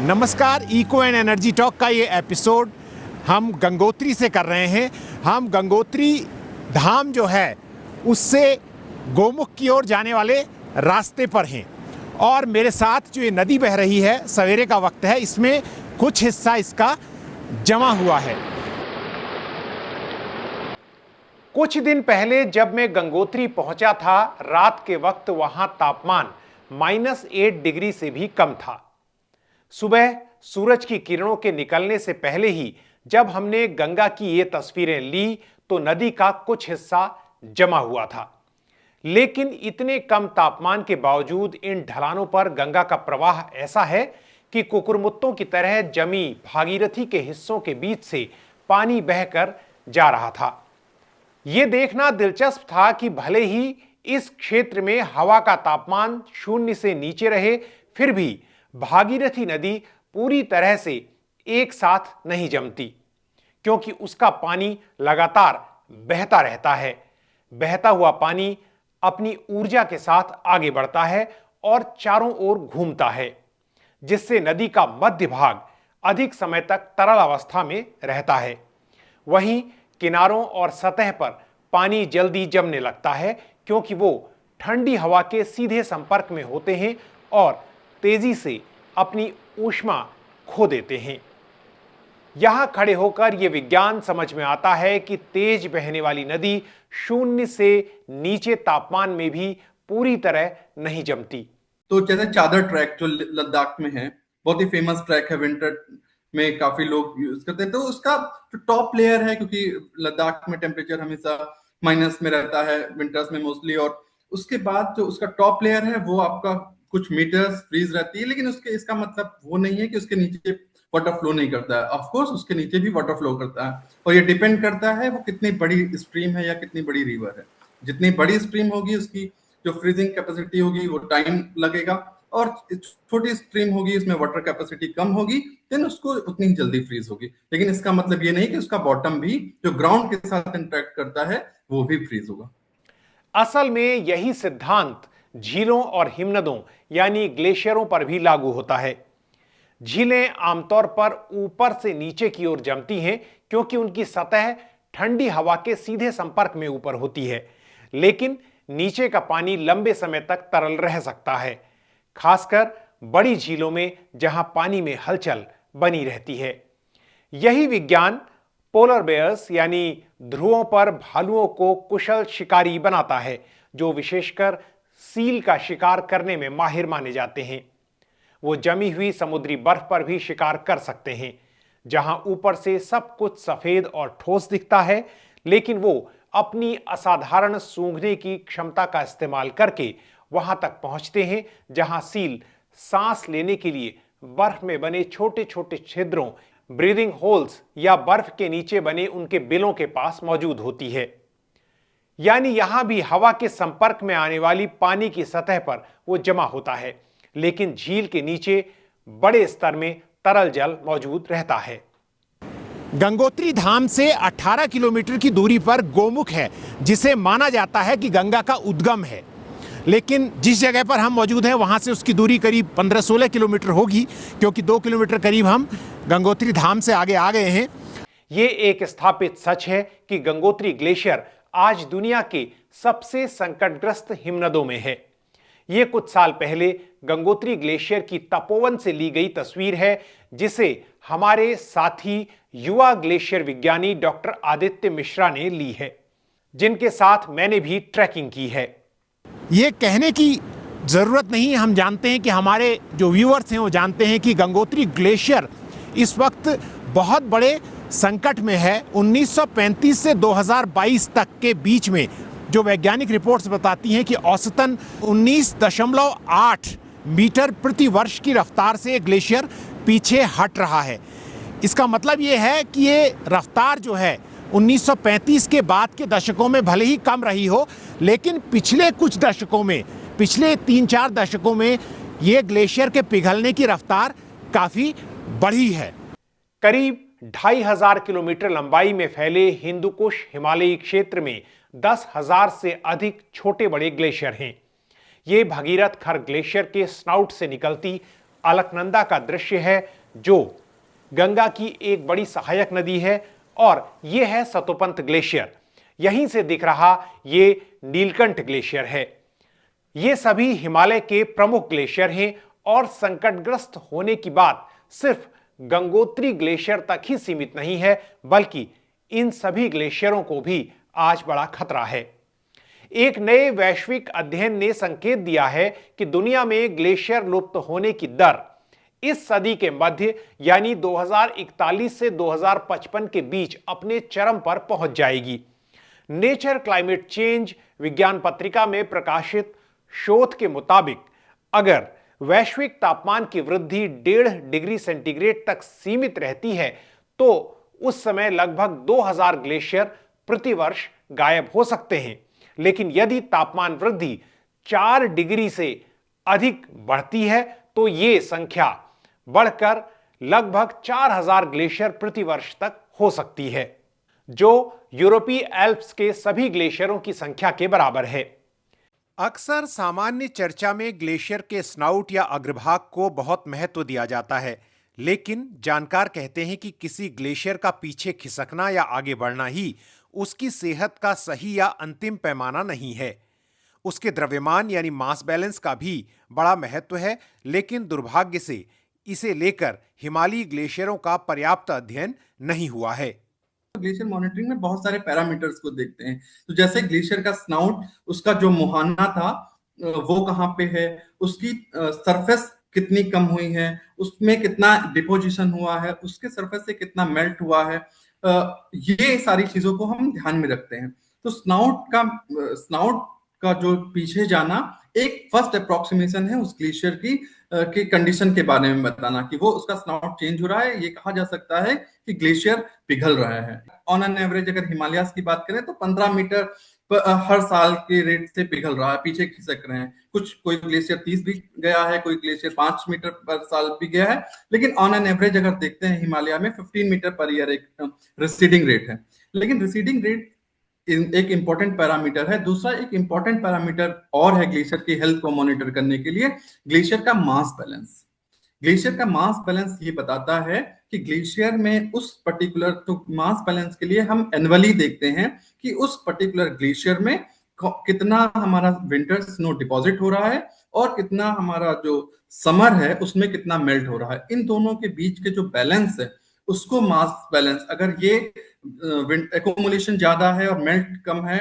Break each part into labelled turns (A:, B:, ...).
A: नमस्कार, eco and energy talk का ये एपिसोड हम गंगोत्री से कर रहे हैं। हम गंगोत्री धाम जो है उससे गोमुख की ओर जाने वाले रास्ते पर हैं और मेरे साथ जो ये नदी बह रही है, सवेरे का वक्त है, इसमें कुछ हिस्सा इसका जमा हुआ है। कुछ दिन पहले जब मैं गंगोत्री पहुंचा था, रात के वक्त वहां तापमान -8 डिग्री से भी कम था। सुबह सूरज की किरणों के निकलने से पहले ही जब हमने गंगा की ये तस्वीरें ली तो नदी का कुछ हिस्सा जमा हुआ था। लेकिन इतने कम तापमान के बावजूद इन ढलानों पर गंगा का प्रवाह ऐसा है कि कुकुरमुत्तों की तरह जमी भागीरथी के हिस्सों के बीच से पानी बहकर जा रहा था। यह देखना दिलचस्प था कि भले ही इस क्षेत्र में हवा का तापमान 0 से नीचे रहे, फिर भी भागीरथी नदी पूरी तरह से एक साथ नहीं जमती, क्योंकि उसका पानी लगातार बहता रहता है। बहता हुआ पानी अपनी ऊर्जा के साथ आगे बढ़ता है और चारों ओर घूमता है, जिससे नदी का मध्य भाग अधिक समय तक तरल अवस्था में रहता है। वहीं किनारों और सतह पर पानी जल्दी जमने लगता है, क्योंकि वो ठंडी हवा के सीधे संपर्क में होते हैं और तेजी से अपनी ऊष्मा खो देते हैं। यहां खड़े होकर यह विज्ञान समझ में आता है कि तेज बहने वाली नदी 0 से नीचे तापमान में भी पूरी तरह नहीं जमती।
B: तो जैसे चादर ट्रैक जो लद्दाख में है, बहुत ही फेमस ट्रैक है, विंटर में काफी लोग यूज करते हैं। तो उसका जो टॉप लेयर है, क्योंकि लद्दाख में टेम्परेचर हमेशा माइनस में रहता है विंटर्स में मोस्टली, और उसके बाद जो उसका टॉप लेयर है वो आपका कुछ मीटर्स फ्रीज रहती है। लेकिन उसके इसका मतलब वो नहीं है कि उसके नीचे वाटर फ्लो नहीं करता है। ऑफ कोर्स उसके नीचे भी वाटर फ्लो करता है, और ये डिपेंड करता है वो कितनी बड़ी स्ट्रीम है या कितनी बड़ी रिवर है। जितनी बड़ी स्ट्रीम होगी उसकी जो फ्रीजिंग कैपेसिटी होगी वो टाइम लगेगा, और छोटी स्ट्रीम होगी उसमें वाटर कैपेसिटी कम होगी, देन उसको उतनी ही जल्दी फ्रीज होगी। लेकिन इसका मतलब ये नहीं कि उसका बॉटम भी जो ग्राउंड के साथ इंटरेक्ट करता है वो भी फ्रीज होगा।
A: असल में यही सिद्धांत झीलों और हिमनदों यानी ग्लेशियरों पर भी लागू होता है। झीलें आमतौर पर ऊपर से नीचे की ओर जमती हैं, क्योंकि उनकी सतह ठंडी हवा के सीधे संपर्क में ऊपर होती है। लेकिन नीचे का पानी लंबे समय तक तरल रह सकता है, खासकर बड़ी झीलों में जहां पानी में हलचल बनी रहती है। यही विज्ञान पोलर बेयर्स यानी ध्रुवों पर भालुओं को कुशल शिकारी बनाता है, जो विशेषकर सील का शिकार करने में माहिर माने जाते हैं। वो जमी हुई समुद्री बर्फ पर भी शिकार कर सकते हैं, जहां ऊपर से सब कुछ सफेद और ठोस दिखता है, लेकिन वो अपनी असाधारण सूंघने की क्षमता का इस्तेमाल करके वहां तक पहुंचते हैं जहां सील सांस लेने के लिए बर्फ में बने छोटे छोटे छिद्रों, ब्रीदिंग होल्स या बर्फ के नीचे बने उनके बिलों के पास मौजूद होती है। यानी यहां भी हवा के संपर्क में आने वाली पानी की सतह पर वो जमा होता है, लेकिन झील के नीचे बड़े स्तर में तरल जल मौजूद रहता है। गंगोत्री धाम से 18 किलोमीटर की दूरी पर गोमुख है, जिसे माना जाता है कि गंगा का उद्गम है। लेकिन जिस जगह पर हम मौजूद हैं वहां से उसकी दूरी करीब 15-16 किलोमीटर होगी, क्योंकि 2 किलोमीटर करीब हम गंगोत्री धाम से आगे आ गए हैं। ये एक स्थापित सच है कि गंगोत्री ग्लेशियर आज दुनिया के सबसे संकटग्रस्त हिमनदों में है। ये कुछ साल पहले गंगोत्री ग्लेशियर की तपोवन से ली गई तस्वीर है, जिसे हमारे साथी युवा ग्लेशियर विज्ञानी डॉक्टर आदित्य मिश्रा ने ली है, जिनके साथ मैंने भी ट्रैकिंग की है। ये कहने की जरूरत नहीं, हम जानते हैं कि हमारे जो व्यूअर्स हैं वो जानते हैं कि गंगोत्री ग्लेशियर इस वक्त बहुत बड़े संकट में है। 1935 से 2022 तक के बीच में जो वैज्ञानिक रिपोर्ट्स बताती हैं कि औसतन 19.8 मीटर प्रति वर्ष की रफ्तार से ग्लेशियर पीछे हट रहा है। इसका मतलब ये है कि ये रफ्तार जो है 1935 के बाद के दशकों में भले ही कम रही हो, लेकिन पिछले कुछ दशकों में, पिछले 3-4 दशकों में ये ग्लेशियर के पिघलने की रफ्तार काफी बढ़ी है। करीब 2500 किलोमीटर लंबाई में फैले हिंदुकुश हिमालयी क्षेत्र में 10,000 से अधिक छोटे बड़े ग्लेशियर हैं। ये भगीरथ खर ग्लेशियर के स्नाउट से निकलती अलकनंदा का दृश्य है, जो गंगा की एक बड़ी सहायक नदी है, और यह है सतोपंत ग्लेशियर। यहीं से दिख रहा ये नीलकंठ ग्लेशियर है। ये सभी हिमालय के प्रमुख ग्लेशियर हैं और संकटग्रस्त होने की बात सिर्फ गंगोत्री ग्लेशियर तक ही सीमित नहीं है, बल्कि इन सभी ग्लेशियरों को भी आज बड़ा खतरा है। एक नए वैश्विक अध्ययन ने संकेत दिया है कि दुनिया में ग्लेशियर लुप्त होने की दर इस सदी के मध्य यानी 2041 से 2055 के बीच अपने चरम पर पहुंच जाएगी। नेचर क्लाइमेट चेंज विज्ञान पत्रिका में प्रकाशित शोध के मुताबिक अगर वैश्विक तापमान की वृद्धि 1.5 डिग्री सेंटीग्रेड तक सीमित रहती है तो उस समय लगभग 2000 ग्लेशियर प्रतिवर्ष गायब हो सकते हैं। लेकिन यदि तापमान वृद्धि 4 डिग्री से अधिक बढ़ती है तो यह संख्या बढ़कर लगभग 4000 ग्लेशियर प्रतिवर्ष तक हो सकती है, जो यूरोपीय एल्प्स के सभी ग्लेशियरों की संख्या के बराबर है। अक्सर सामान्य चर्चा में ग्लेशियर के स्नाउट या अग्रभाग को बहुत महत्व दिया जाता है, लेकिन जानकार कहते हैं कि किसी ग्लेशियर का पीछे खिसकना या आगे बढ़ना ही उसकी सेहत का सही या अंतिम पैमाना नहीं है। उसके द्रव्यमान यानी मास बैलेंस का भी बड़ा महत्व है, लेकिन दुर्भाग्य से इसे लेकर हिमालयी ग्लेशियरों का पर्याप्त अध्ययन नहीं हुआ है।
B: ग्लेशियर मॉनिटरिंग में बहुत सारे पैरामीटर्स को देखते हैं। तो जैसे ग्लेशियर का स्नाउट, उसका जो मुहाना था वो कहाँ पे है, उसकी सरफेस कितनी कम हुई है, उसमें कितना डिपोजिशन हुआ है, उसके सरफेस से कितना मेल्ट हुआ है, ये सारी चीजों को हम ध्यान में रखते हैं। तो स्नाउट का जो पीछे जाना एक फर्स्ट अप्रोक्सीमेशन है उस ग्लेशियर की कंडीशन के बारे में बताना कि वो उसका स्नाउट चेंज हो रहा है। ये कहा जा सकता है कि ग्लेशियर पिघल रहा है। ऑन एन एवरेज अगर हिमालयास की बात करें तो 15 मीटर हर साल के रेट से पिघल रहा है, पीछे खिसक रहे हैं। कोई ग्लेशियर 30 भी गया है, कोई ग्लेशियर 5 मीटर पर साल भी गया है, लेकिन ऑन एन एवरेज अगर देखते हैं हिमालय में 15 मीटर पर ईयर एक रिसीडिंग रेट है। लेकिन रिसीडिंग रेट एक इंपॉर्टेंट पैरामीटर है। दूसरा एक इंपॉर्टेंट पैरामीटर और है ग्लेशियर की हेल्थ को मॉनिटर करने के लिए, ग्लेशियर का मास बैलेंस। ग्लेशियर का मास बैलेंस ये बताता है कि ग्लेशियर में उस पर्टिकुलर, तो मास बैलेंस के लिए हम एनुअली देखते हैं कि उस पर्टिकुलर ग्लेशियर में कितना हमारा विंटर स्नो डिपॉजिट हो रहा है और कितना हमारा जो समर है उसमें कितना मेल्ट हो रहा है। इन दोनों के बीच के जो बैलेंस है उसको मास बैलेंस, अगर ये एक्यूमुलेशन ज्यादा है और मेल्ट कम है,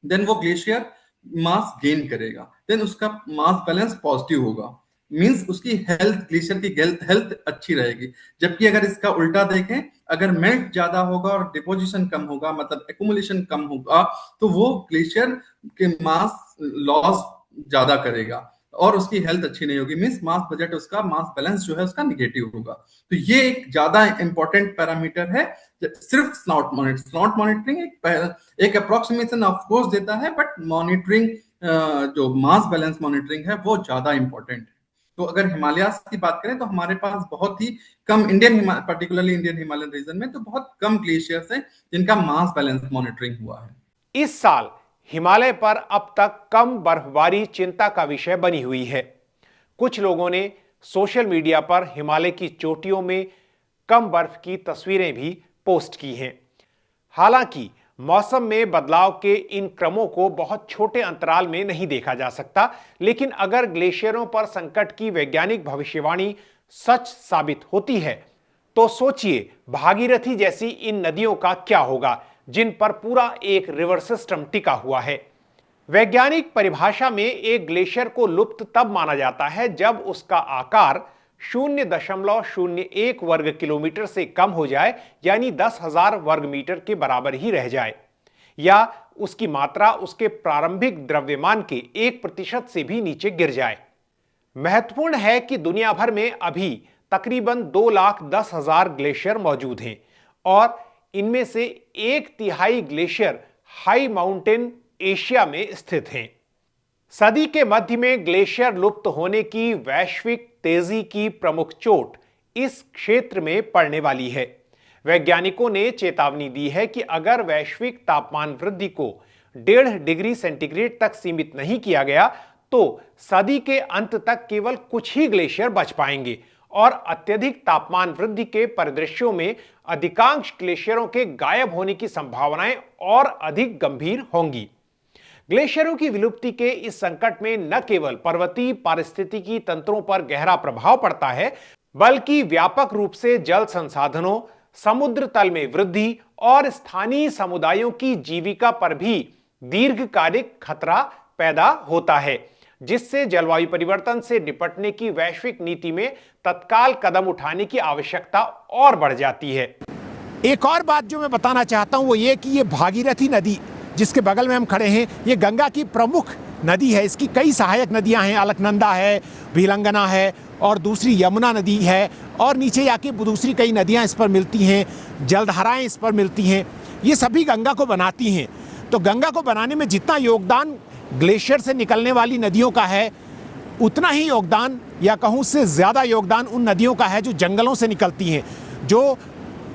B: देन वो ग्लेशियर मास गेन करेगा, देन उसका मास बैलेंस पॉजिटिव होगा, मींस उसकी हेल्थ, ग्लेशियर की हेल्थ अच्छी रहेगी। जबकि अगर इसका उल्टा देखें, अगर मेल्ट ज्यादा होगा और डिपोजिशन कम होगा, मतलब एक्यूमुलेशन कम होगा, तो वो ग्लेशियर के मास लॉस ज्यादा करेगा और उसकी हेल्थ अच्छी नहीं होगी, मींस मास बजट, उसका मास बैलेंस जो है उसका निगेटिव होगा। तो ये एक ज्यादा इंपॉर्टेंट पैरामीटर है। सिर्फ स्नॉट मॉनिटरिंग एक अप्रोक्सीमेशन ऑफ कोर्स देता है, बट मॉनिटरिंग जो मास बैलेंस मॉनिटरिंग है वो ज्यादा इंपॉर्टेंट है। तो अगर हिमालयास की बात करें तो हमारे पास बहुत ही कम पर्टिकुलरली इंडियन हिमालयन रीजन में तो बहुत कम ग्लेशियर्स हैं जिनका मास बैलेंस मॉनिटरिंग हुआ है।
A: इस साल हिमालय पर अब तक कम बर्फबारी चिंता का विषय बनी हुई है। कुछ लोगों ने सोशल मीडिया पर हिमालय की चोटियों में कम बर्फ की तस्वीरें भी पोस्ट की हैं। हालांकि मौसम में बदलाव के इन क्रमों को बहुत छोटे अंतराल में नहीं देखा जा सकता, लेकिन अगर ग्लेशियरों पर संकट की वैज्ञानिक भविष्यवाणी सच साबित होती है तो सोचिए भागीरथी जैसी इन नदियों का क्या होगा, जिन पर पूरा एक रिवर सिस्टम टिका हुआ है। वैज्ञानिक परिभाषा में एक ग्लेशियर को लुप्त तब माना जाता है जब उसका आकार 0.01 वर्ग किलोमीटर से कम हो जाए, यानी 10,000 वर्ग मीटर के बराबर ही रह जाए, या उसकी मात्रा उसके प्रारंभिक द्रव्यमान के 1% से भी नीचे गिर जाए। महत्वपूर्ण है कि दुनिया भर में अभी तकरीबन 2,10,000 ग्लेशियर मौजूद हैं और इनमें से 1/3 ग्लेशियर हाई माउंटेन एशिया में स्थित हैं। सदी के मध्य में ग्लेशियर लुप्त होने की वैश्विक तेजी की प्रमुख चोट इस क्षेत्र में पड़ने वाली है। वैज्ञानिकों ने चेतावनी दी है कि अगर वैश्विक तापमान वृद्धि को 1.5 डिग्री सेंटीग्रेड तक सीमित नहीं किया गया तो सदी के अंत तक केवल कुछ ही ग्लेशियर बच पाएंगे और अत्यधिक तापमान वृद्धि के परिदृश्यों में अधिकांश ग्लेशियरों के गायब होने की संभावनाएं और अधिक गंभीर होंगी। ग्लेशियरों की विलुप्ति के इस संकट में न केवल पर्वतीय पारिस्थितिकी तंत्रों पर गहरा प्रभाव पड़ता है, बल्कि व्यापक रूप से जल संसाधनों, समुद्र तल में वृद्धि और स्थानीय समुदायों की जीविका पर भी दीर्घकालिक खतरा पैदा होता है, जिससे जलवायु परिवर्तन से निपटने की वैश्विक नीति में तत्काल कदम उठाने की आवश्यकता और बढ़ जाती है।
C: एक और बात जो मैं बताना चाहता हूं वो ये कि ये भागीरथी नदी जिसके बगल में हम खड़े हैं, ये गंगा की प्रमुख नदी है। इसकी कई सहायक नदियां हैं, अलकनंदा है, भीलंगना है और दूसरी यमुना नदी है, और नीचे जाके दूसरी कई नदियां इस पर मिलती हैं, जलधाराएं इस पर मिलती हैं। ये सभी गंगा को बनाती हैं। तो गंगा को बनाने में जितना योगदान ग्लेशियर से निकलने वाली नदियों का है, उतना ही योगदान या कहूँ उससे ज़्यादा योगदान उन नदियों का है जो जंगलों से निकलती हैं, जो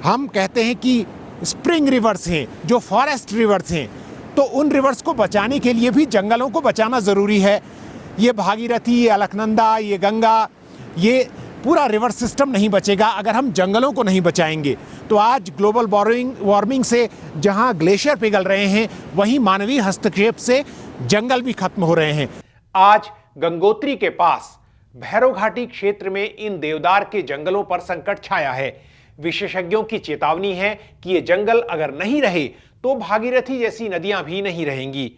C: हम कहते हैं कि स्प्रिंग रिवर्स हैं, जो फॉरेस्ट रिवर्स हैं। तो उन रिवर्स को बचाने के लिए भी जंगलों को बचाना ज़रूरी है। ये भागीरथी, ये अलकनंदा, ये गंगा, ये पूरा रिवर सिस्टम नहीं बचेगा अगर हम जंगलों को नहीं बचाएंगे। तो आज ग्लोबल वार्मिंग से जहां ग्लेशियर पिघल रहे हैं, वहीं मानवीय हस्तक्षेप से जंगल भी खत्म हो रहे हैं।
A: आज गंगोत्री के पास भैरव घाटी क्षेत्र में इन देवदार के जंगलों पर संकट छाया है। विशेषज्ञों की चेतावनी है कि ये जंगल अगर नहीं रहे तो भागीरथी जैसी नदियां भी नहीं रहेंगी।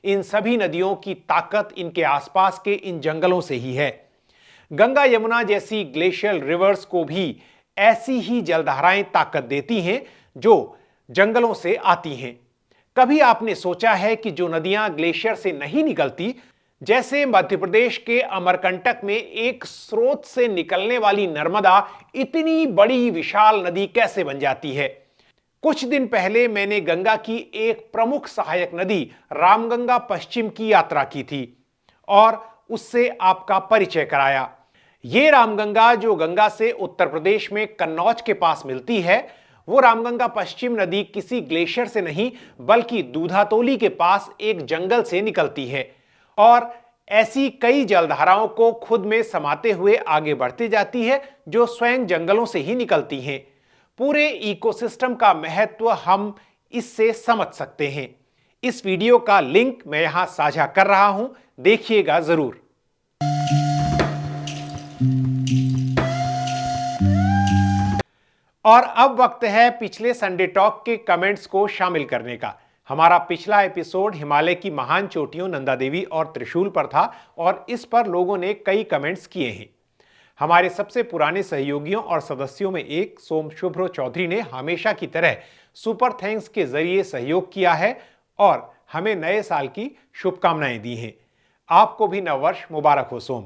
A: इन सभी नदियों की ताकत इनके आसपास के इन जंगलों से ही है। गंगा यमुना जैसी ग्लेशियल रिवर्स को भी ऐसी ही जलधाराएं ताकत देती हैं जो जंगलों से आती हैं। कभी आपने सोचा है कि जो नदियां ग्लेशियर से नहीं निकलती, जैसे मध्य प्रदेश के अमरकंटक में एक स्रोत से निकलने वाली नर्मदा इतनी बड़ी विशाल नदी कैसे बन जाती है? कुछ दिन पहले मैंने गंगा की एक प्रमुख सहायक नदी रामगंगा पश्चिम की यात्रा की थी और उससे आपका परिचय कराया। ये रामगंगा जो गंगा से उत्तर प्रदेश में कन्नौज के पास मिलती है, वो रामगंगा पश्चिम नदी किसी ग्लेशियर से नहीं बल्कि दूधातोली के पास एक जंगल से निकलती है और ऐसी कई जलधाराओं को खुद में समाते हुए आगे बढ़ती जाती है जो स्वयं जंगलों से ही निकलती हैं। पूरे इकोसिस्टम का महत्व हम इससे समझ सकते हैं। इस वीडियो का लिंक मैं यहां साझा कर रहा हूं, देखिएगा जरूर। और अब वक्त है पिछले संडे टॉक के कमेंट्स को शामिल करने का। हमारा पिछला एपिसोड हिमालय की महान चोटियों नंदा देवी और त्रिशूल पर था और इस पर लोगों ने कई कमेंट्स किए हैं। हमारे सबसे पुराने सहयोगियों और सदस्यों में एक सोम शुभ्रो चौधरी ने हमेशा की तरह सुपर थैंक्स के जरिए सहयोग किया है और हमें नए साल की शुभकामनाएं दी हैं। आपको भी नववर्ष मुबारक हो सोम।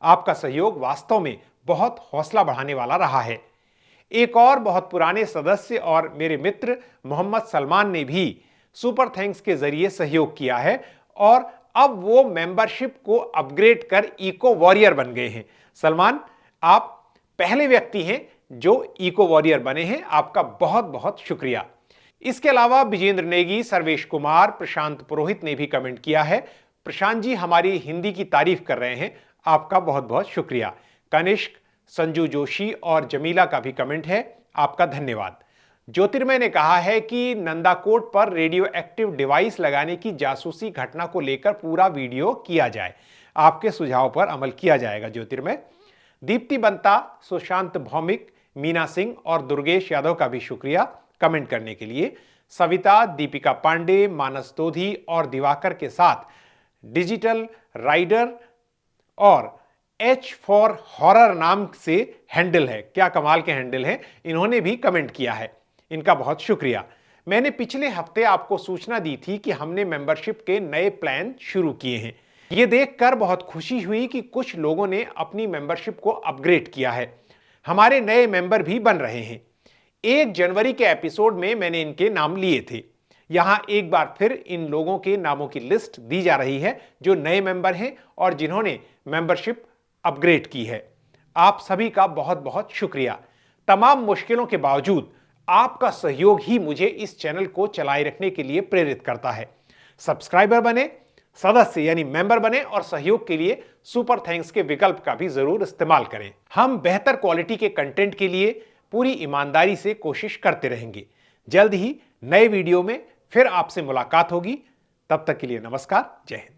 A: आपका सहयोग वास्तव में बहुत हौसला बढ़ाने वाला रहा है। एक और बहुत पुराने सदस्य और मेरे मित्र मोहम्मद सलमान ने भी सुपर थैंक्स के जरिए सहयोग किया है और अब वो मेंबरशिप को अपग्रेड कर इको वॉरियर बन गए हैं। सलमान, आप पहले व्यक्ति हैं जो इको वॉरियर बने हैं। आपका बहुत बहुत शुक्रिया। इसके अलावा विजेंद्र नेगी, सर्वेश कुमार, प्रशांत पुरोहित ने भी कमेंट किया है। प्रशांत जी हमारी हिंदी की तारीफ कर रहे हैं, आपका बहुत बहुत शुक्रिया। कनिष्क, संजू जोशी और जमीला का भी कमेंट है, आपका धन्यवाद। ज्योतिर्मय ने कहा है कि नंदाकोट पर रेडियो एक्टिव डिवाइस लगाने की जासूसी घटना को लेकर पूरा वीडियो किया जाए। आपके सुझाव पर अमल किया जाएगा ज्योतिर्मय। दीप्ति बंता, सुशांत भौमिक, मीना सिंह और दुर्गेश यादव का भी शुक्रिया कमेंट करने के लिए। सविता, दीपिका पांडे, मानस दोधी और दिवाकर के साथ डिजिटल राइडर और H फॉर हॉरर नाम से हैंडल है। क्या कमाल के हैंडल है। इन्होंने भी कमेंट किया है, इनका बहुत शुक्रिया। मैंने पिछले हफ्ते आपको सूचना दी थी कि हमने मेंबरशिप के नए प्लान शुरू किए हैं। यह देखकर बहुत खुशी हुई कि कुछ लोगों ने अपनी मेंबरशिप को अपग्रेड किया है। हमारे नए मेंबर भी बन रहे हैं। 1 जनवरी के एपिसोड में मैंने इनके नाम लिए थे। यहां एक बार फिर इन लोगों के नामों की लिस्ट दी जा रही है जो नए मेंबर हैं और जिन्होंने मेंबरशिप अपग्रेड की है। आप सभी का बहुत बहुत शुक्रिया। तमाम मुश्किलों के बावजूद आपका सहयोग ही मुझे इस चैनल को चलाए रखने के लिए प्रेरित करता है। सब्सक्राइबर बने, सदस्य यानी मेंबर बने और सहयोग के लिए सुपर थैंक्स के विकल्प का भी जरूर इस्तेमाल करें। हम बेहतर क्वालिटी के कंटेंट के लिए पूरी ईमानदारी से कोशिश करते रहेंगे। जल्द ही नए वीडियो में फिर आपसे मुलाकात होगी। तब तक के लिए नमस्कार, जय हिंद।